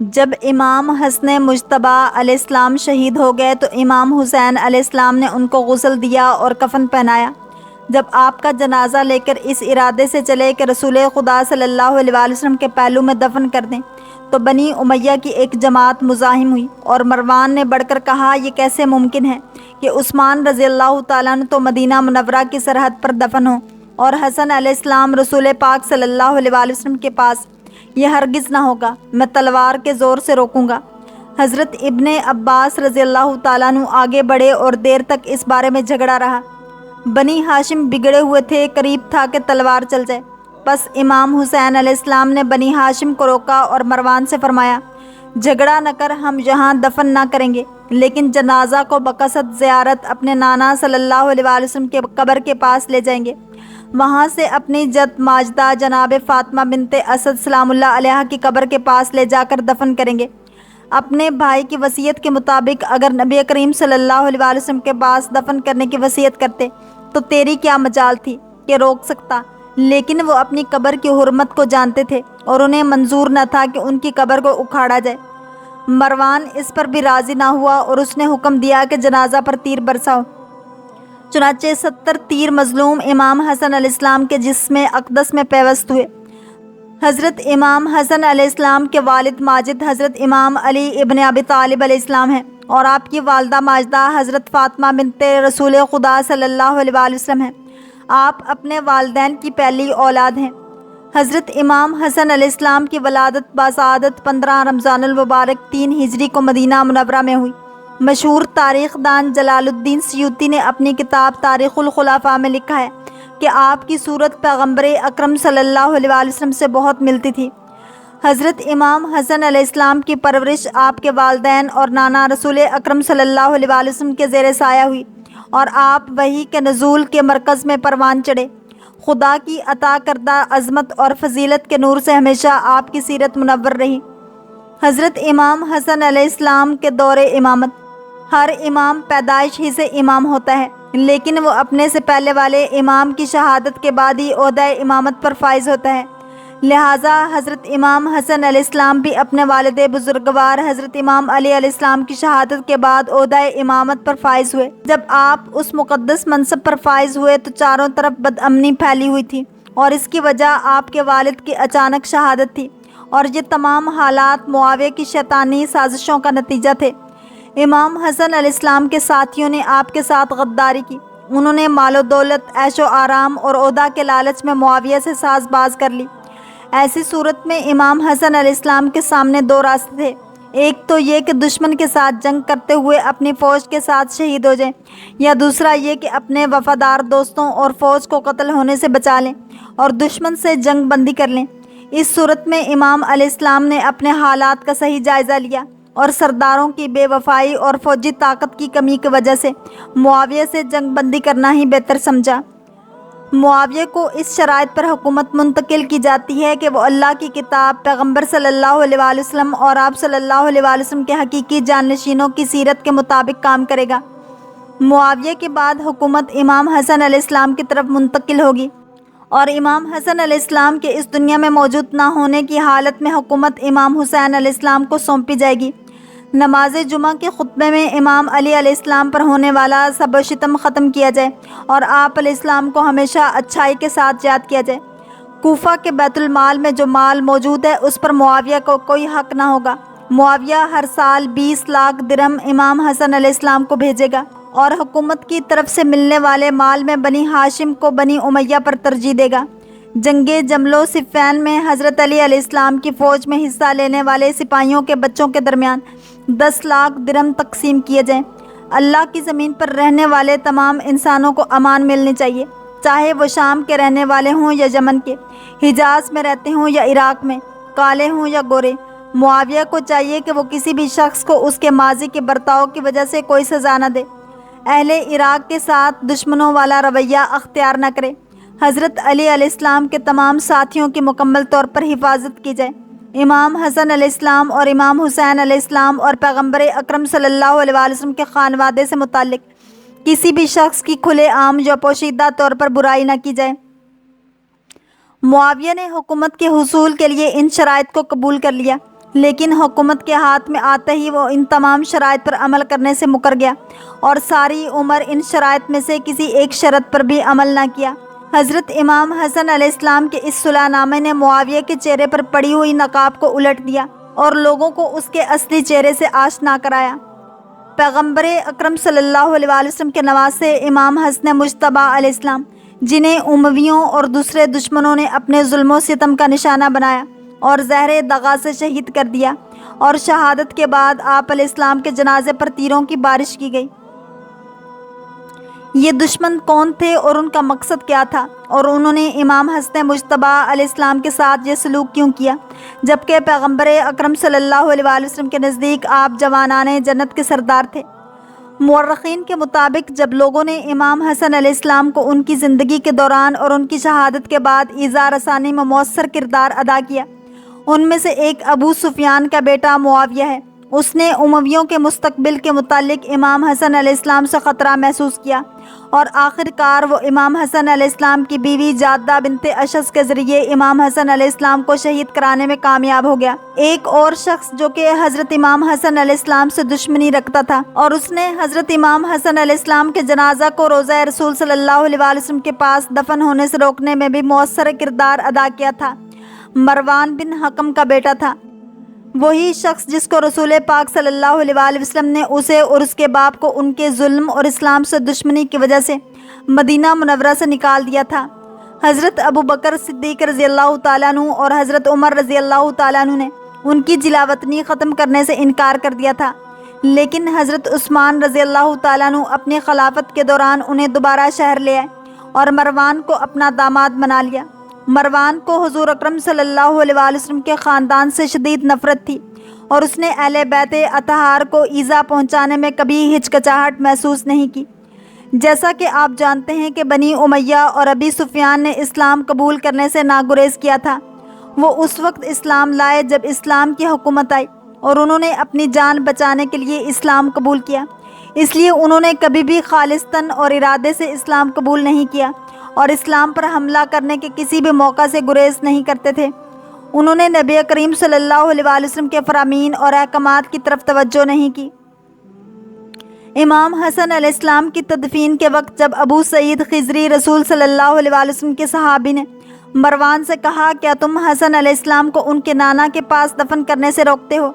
جب امام حسن مجتبیٰ علیہ السلام شہید ہو گئے تو امام حسین علیہ السلام نے ان کو غسل دیا اور کفن پہنایا۔ جب آپ کا جنازہ لے کر اس ارادے سے چلے کہ رسول خدا صلی اللہ علیہ وآلہ وسلم کے پہلو میں دفن کر دیں تو بنی امیہ کی ایک جماعت مزاحم ہوئی، اور مروان نے بڑھ کر کہا، یہ کیسے ممکن ہے کہ عثمان رضی اللہ تعالیٰ عنہ تو مدینہ منورہ کی سرحد پر دفن ہو اور حسن علیہ السلام رسول پاک صلی اللہ علیہ وآلہ وسلم کے پاس؟ یہ ہرگز نہ ہوگا، میں تلوار کے زور سے روکوں گا۔ حضرت ابن عباس رضی اللہ تعالیٰ عنہ آگے بڑھے اور دیر تک اس بارے میں جھگڑا رہا۔ بنی ہاشم بگڑے ہوئے تھے، قریب تھا کہ تلوار چل جائے۔ بس امام حسین علیہ السلام نے بنی ہاشم کو روکا اور مروان سے فرمایا، جھگڑا نہ کر، ہم یہاں دفن نہ کریں گے، لیکن جنازہ کو بقصد زیارت اپنے نانا صلی اللہ علیہ وآلہ وسلم کے قبر کے پاس لے جائیں گے۔ وہاں سے اپنی جد ماجدہ جناب فاطمہ بنت اسد سلام اللہ علیہا کی قبر کے پاس لے جا کر دفن کریں گے۔ اپنے بھائی کی وصیت کے مطابق اگر نبی کریم صلی اللہ علیہ وآلہ وسلم کے پاس دفن کرنے کی وصیت کرتے تو تیری کیا مجال تھی کہ روک سکتا، لیکن وہ اپنی قبر کی حرمت کو جانتے تھے اور انہیں منظور نہ تھا کہ ان کی قبر کو اکھاڑا جائے۔ مروان اس پر بھی راضی نہ ہوا اور اس نے حکم دیا کہ جنازہ پر تیر برساؤ۔ چنانچہ 70 تیر مظلوم امام حسن علیہ السلام کے جسم اقدس میں پیوست ہوئے۔ حضرت امام حسن علیہ السلام کے والد ماجد حضرت امام علی ابن ابی طالب علیہ السلام ہیں، اور آپ کی والدہ ماجدہ حضرت فاطمہ بنت رسول خدا صلی اللہ علیہ وآلہ وسلم ہیں۔ آپ اپنے والدین کی پہلی اولاد ہیں۔ حضرت امام حسن علیہ السلام کی ولادت باسعادت 15 رمضان المبارک 3 ہجری کو مدینہ منورہ میں ہوئی۔ مشہور تاریخ دان جلال الدین سیوطی نے اپنی کتاب تاریخ الخلفاء میں لکھا ہے کہ آپ کی صورت پیغمبر اکرم صلی اللہ علیہ وآلہ وسلم سے بہت ملتی تھی۔ حضرت امام حسن علیہ السلام کی پرورش آپ کے والدین اور نانا رسول اکرم صلی اللہ علیہ وآلہ وسلم کے زیر سایہ ہوئی، اور آپ وحی کے نزول کے مرکز میں پروان چڑھے۔ خدا کی عطا کردہ عظمت اور فضیلت کے نور سے ہمیشہ آپ کی سیرت منور رہی۔ حضرت امام حسن علیہ السلام کے دور امامت، ہر امام پیدائش ہی سے امام ہوتا ہے، لیکن وہ اپنے سے پہلے والے امام کی شہادت کے بعد ہی عہدہ امامت پر فائز ہوتا ہے۔ لہٰذا حضرت امام حسن علیہ السلام بھی اپنے والد بزرگوار حضرت امام علی علیہ السلام کی شہادت کے بعد عہدہ امامت پر فائز ہوئے۔ جب آپ اس مقدس منصب پر فائز ہوئے تو چاروں طرف بدامنی پھیلی ہوئی تھی، اور اس کی وجہ آپ کے والد کی اچانک شہادت تھی، اور یہ تمام حالات معاویہ کی شیطانی سازشوں کا نتیجہ تھے۔ امام حسن علیہ السلام کے ساتھیوں نے آپ کے ساتھ غداری کی۔ انہوں نے مال و دولت، عیش و آرام اور عہدہ کے لالچ میں معاویہ سے ساز باز کر لی۔ ایسی صورت میں امام حسن علیہ السلام کے سامنے 2 راستے تھے۔ ایک تو یہ کہ دشمن کے ساتھ جنگ کرتے ہوئے اپنی فوج کے ساتھ شہید ہو جائیں، یا دوسرا یہ کہ اپنے وفادار دوستوں اور فوج کو قتل ہونے سے بچا لیں اور دشمن سے جنگ بندی کر لیں۔ اس صورت میں امام علیہ السلام نے اپنے حالات کا صحیح جائزہ لیا اور سرداروں کی بے وفائی اور فوجی طاقت کی کمی کی وجہ سے معاویہ سے جنگ بندی کرنا ہی بہتر سمجھا۔ معاویہ کو اس شرائط پر حکومت منتقل کی جاتی ہے کہ وہ اللہ کی کتاب، پیغمبر صلی اللہ علیہ وآلہ وسلم اور آپ صلی اللہ علیہ وآلہ وسلم کے حقیقی جانشینوں کی سیرت کے مطابق کام کرے گا۔ معاویہ کے بعد حکومت امام حسن علیہ السلام کی طرف منتقل ہوگی، اور امام حسن علیہ السلام کے اس دنیا میں موجود نہ ہونے کی حالت میں حکومت امام حسین علیہ السلام کو سونپی جائے گی۔ نماز جمعہ کے خطبے میں امام علی علیہ السلام پر ہونے والا سب و شتم ختم کیا جائے اور آپ علیہ السلام کو ہمیشہ اچھائی کے ساتھ یاد کیا جائے۔ کوفہ کے بیت المال میں جو مال موجود ہے اس پر معاویہ کو کوئی حق نہ ہوگا۔ معاویہ ہر سال 20 لاکھ درہم امام حسن علیہ السلام کو بھیجے گا، اور حکومت کی طرف سے ملنے والے مال میں بنی ہاشم کو بنی امیہ پر ترجیح دے گا۔ جنگ جمل و صفین میں حضرت علی علیہ السلام کی فوج میں حصہ لینے والے سپاہیوں کے بچوں کے درمیان 10 لاکھ درہم تقسیم کیے جائیں۔ اللہ کی زمین پر رہنے والے تمام انسانوں کو امان ملنی چاہیے، چاہے وہ شام کے رہنے والے ہوں یا یمن کے، حجاز میں رہتے ہوں یا عراق میں، کالے ہوں یا گورے۔ معاویہ کو چاہیے کہ وہ کسی بھی شخص کو اس کے ماضی کے برتاؤ کی وجہ سے کوئی سزا نہ دے، اہل عراق کے ساتھ دشمنوں والا رویہ اختیار نہ کرے۔ حضرت علی علیہ السلام کے تمام ساتھیوں کی مکمل طور پر حفاظت کی جائے۔ امام حسن علیہ السلام اور امام حسین علیہ السلام اور پیغمبر اکرم صلی اللہ علیہ وآلہ وسلم کے خانوادے سے متعلق کسی بھی شخص کی کھلے عام یا پوشیدہ طور پر برائی نہ کی جائے۔ معاویہ نے حکومت کے حصول کے لیے ان شرائط کو قبول کر لیا۔ لیکن حکومت کے ہاتھ میں آتے ہی وہ ان تمام شرائط پر عمل کرنے سے مکر گیا اور ساری عمر ان شرائط میں سے کسی ایک شرط پر بھی عمل نہ کیا۔ حضرت امام حسن علیہ السلام کے اس صلح نامے نے معاویہ کے چہرے پر پڑی ہوئی نقاب کو الٹ دیا اور لوگوں کو اس کے اصلی چہرے سے آشنا کرایا۔ پیغمبر اکرم صلی اللہ علیہ وسلم کے نواسے امام حسن مجتبیٰ علیہ السلام، جنہیں امویوں اور دوسرے دشمنوں نے اپنے ظلم و ستم کا نشانہ بنایا اور زہر دغا سے شہید کر دیا، اور شہادت کے بعد آپ علیہ السلام کے جنازے پر تیروں کی بارش کی گئی۔ یہ دشمن کون تھے اور ان کا مقصد کیا تھا، اور انہوں نے امام حسن مجتبیٰ علیہ السلام کے ساتھ یہ سلوک کیوں کیا، جبکہ پیغمبر اکرم صلی اللہ علیہ وسلم کے نزدیک آپ جوانان جنت کے سردار تھے؟ مورخین کے مطابق جب لوگوں نے امام حسن علیہ السلام کو ان کی زندگی کے دوران اور ان کی شہادت کے بعد ایذا رسانی میں مؤثر کردار ادا کیا، ان میں سے ایک ابو سفیان کا بیٹا معاویہ ہے۔ اس نے امویوں کے مستقبل کے متعلق امام حسن علیہ السلام سے خطرہ محسوس کیا اور آخر کار وہ امام حسن علیہ السلام کی بیوی جادہ بنت اشس کے ذریعے امام حسن علیہ السلام کو شہید کرانے میں کامیاب ہو گیا۔ ایک اور شخص جو کہ حضرت امام حسن علیہ السلام سے دشمنی رکھتا تھا اور اس نے حضرت امام حسن علیہ السلام کے جنازہ کو روضہ رسول صلی اللہ علیہ وسلم کے پاس دفن ہونے سے روکنے میں بھی مؤثر کردار ادا کیا تھا، مروان بن حکم کا بیٹا تھا۔ وہی شخص جس کو رسول پاک صلی اللہ علیہ وآلہ وسلم نے اسے اور اس کے باپ کو ان کے ظلم اور اسلام سے دشمنی کی وجہ سے مدینہ منورہ سے نکال دیا تھا۔ حضرت ابو بکر صدیق رضی اللہ تعالیٰ عنہ اور حضرت عمر رضی اللہ تعالیٰ عنہ نے ان کی جلا وطنی ختم کرنے سے انکار کر دیا تھا، لیکن حضرت عثمان رضی اللہ تعالیٰ عنہ اپنی خلافت کے دوران انہیں دوبارہ شہر لے آئے اور مروان کو اپنا داماد بنا لیا۔ مروان کو حضور اکرم صلی اللہ علیہ وآلہ وسلم کے خاندان سے شدید نفرت تھی اور اس نے اہل بیت اطہار کو ایذا پہنچانے میں کبھی ہچکچاہٹ محسوس نہیں کی۔ جیسا کہ آپ جانتے ہیں کہ بنی امیہ اور ابی سفیان نے اسلام قبول کرنے سے ناگریز کیا تھا۔ وہ اس وقت اسلام لائے جب اسلام کی حکومت آئی اور انہوں نے اپنی جان بچانے کے لیے اسلام قبول کیا، اس لیے انہوں نے کبھی بھی خالصتاً اور ارادے سے اسلام قبول نہیں کیا اور اسلام پر حملہ کرنے کے کسی بھی موقع سے گریز نہیں کرتے تھے۔ انہوں نے نبی کریم صلی اللہ علیہ وآلہ وسلم کے فرامین اور احکامات کی طرف توجہ نہیں کی۔ امام حسن علیہ السلام کی تدفین کے وقت جب ابو سعید خضری رسول صلی اللہ علیہ وآلہ وسلم کے صحابی نے مروان سے کہا، کیا تم حسن علیہ السلام کو ان کے نانا کے پاس دفن کرنے سے روکتے ہو،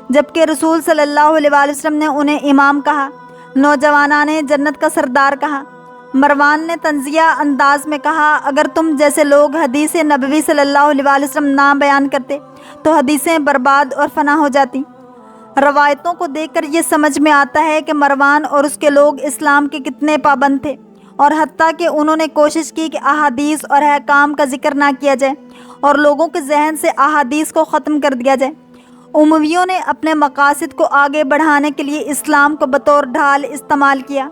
جبکہ رسول صلی اللہ علیہ وآلہ وسلم نے انہیں امام کہا، نوجوانان جنت کا سردار کہا؟ مروان نے طنزیہ انداز میں کہا، اگر تم جیسے لوگ حدیث نبوی صلی اللہ علیہ وآلہ وسلم نہ بیان کرتے تو حدیثیں برباد اور فنا ہو جاتی۔ روایتوں کو دیکھ کر یہ سمجھ میں آتا ہے کہ مروان اور اس کے لوگ اسلام کے کتنے پابند تھے، اور حتیٰ کہ انہوں نے کوشش کی کہ احادیث اور احکام کا ذکر نہ کیا جائے اور لوگوں کے ذہن سے احادیث کو ختم کر دیا جائے۔ امویوں نے اپنے مقاصد کو آگے بڑھانے کے لیے اسلام کو بطور ڈھال استعمال کیا۔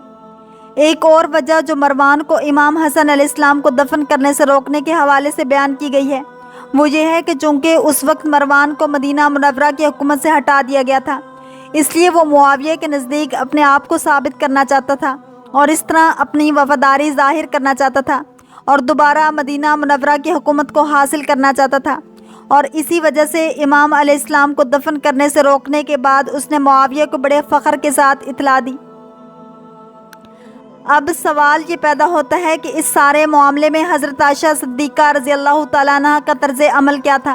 ایک اور وجہ جو مروان کو امام حسن علیہ السلام کو دفن کرنے سے روکنے کے حوالے سے بیان کی گئی ہے وہ یہ ہے کہ چونکہ اس وقت مروان کو مدینہ منورہ کی حکومت سے ہٹا دیا گیا تھا، اس لیے وہ معاویہ کے نزدیک اپنے آپ کو ثابت کرنا چاہتا تھا اور اس طرح اپنی وفاداری ظاہر کرنا چاہتا تھا اور دوبارہ مدینہ منورہ کی حکومت کو حاصل کرنا چاہتا تھا، اور اسی وجہ سے امام علیہ السلام کو دفن کرنے سے روکنے کے بعد اس نے معاویہ کو بڑے فخر کے ساتھ اطلاع دی۔ اب سوال یہ پیدا ہوتا ہے کہ اس سارے معاملے میں حضرت عائشہ صدیقہ رضی اللہ تعالیٰ عنہ کا طرز عمل کیا تھا؟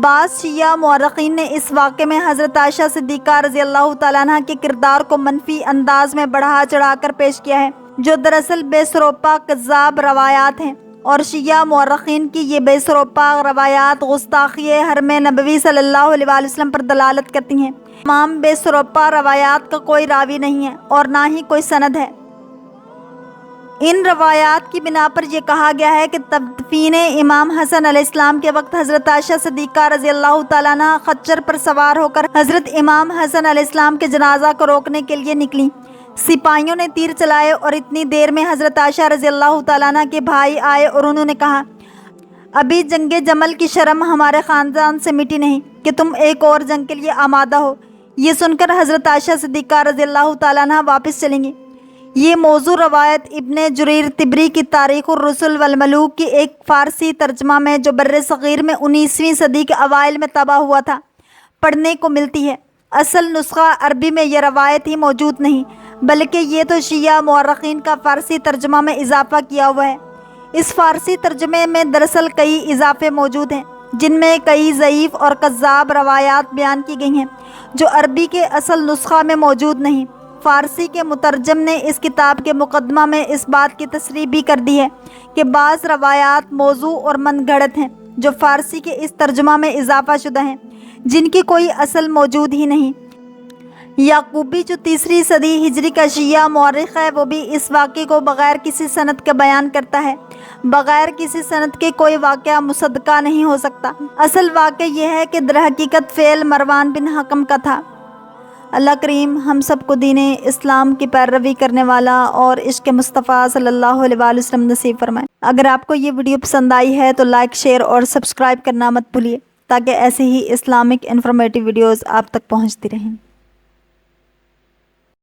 بعض شیعہ مورخین نے اس واقعے میں حضرت عائشہ صدیقہ رضی اللہ تعالیٰ عنہ کے کردار کو منفی انداز میں بڑھا چڑھا کر پیش کیا ہے، جو دراصل بے سروپا کذاب روایات ہیں، اور شیعہ مورخین کی یہ بے سروپا روایات گستاخی حرم نبوی صلی اللہ علیہ وآلہ وسلم پر دلالت کرتی ہیں۔ تمام بے سروپا روایات کا کوئی راوی نہیں ہے اور نہ ہی کوئی سند ہے۔ ان روایات کی بنا پر یہ کہا گیا ہے کہ تدفین امام حسن علیہ السلام کے وقت حضرت عائشہ صدیقہ رضی اللہ تعالیٰ عنہ خچر پر سوار ہو کر حضرت امام حسن علیہ السلام کے جنازہ کو روکنے کے لیے نکلیں۔ سپاہیوں نے تیر چلائے اور اتنی دیر میں حضرت عائشہ رضی اللہ تعالیٰ عنہ کے بھائی آئے اور انہوں نے کہا، ابھی جنگ جمل کی شرم ہمارے خاندان سے مٹی نہیں کہ تم ایک اور جنگ کے لیے آمادہ ہو۔ یہ سن کر حضرت عائشہ صدیقہ رضی اللہ تعالیٰ عنہ واپس چلیں گے۔ یہ موضوع روایت ابن جریر طبری کی تاریخ الرسل والملوک کی ایک فارسی ترجمہ میں جو بر صغیر میں 19ویں صدی کے اوائل میں طبع ہوا تھا، پڑھنے کو ملتی ہے۔ اصل نسخہ عربی میں یہ روایت ہی موجود نہیں، بلکہ یہ تو شیعہ مورخین کا فارسی ترجمہ میں اضافہ کیا ہوا ہے۔ اس فارسی ترجمے میں دراصل کئی اضافے موجود ہیں، جن میں کئی ضعیف اور کذاب روایات بیان کی گئی ہیں جو عربی کے اصل نسخہ میں موجود نہیں۔ فارسی کے مترجم نے اس کتاب کے مقدمہ میں اس بات کی تصریح بھی کر دی ہے کہ بعض روایات موضوع اور من گھڑت ہیں جو فارسی کے اس ترجمہ میں اضافہ شدہ ہیں، جن کی کوئی اصل موجود ہی نہیں۔ یعقوبی جو 3 صدی ہجری کا شیعہ مورخ ہے، وہ بھی اس واقعے کو بغیر کسی سند کے بیان کرتا ہے۔ بغیر کسی سند کے کوئی واقعہ مصدقہ نہیں ہو سکتا۔ اصل واقعہ یہ ہے کہ در حقیقت فعل مروان بن حکم کا تھا۔ اللہ کریم ہم سب کو دین اسلام کی پیروی کرنے والا اور عشق مصطفیٰ صلی اللہ علیہ وآلہ وسلم نصیب فرمائے۔ اگر آپ کو یہ ویڈیو پسند آئی ہے تو لائک، شیئر اور سبسکرائب کرنا مت بھولیے، تاکہ ایسے ہی اسلامک انفارمیٹیو ویڈیوز آپ تک پہنچتی رہیں۔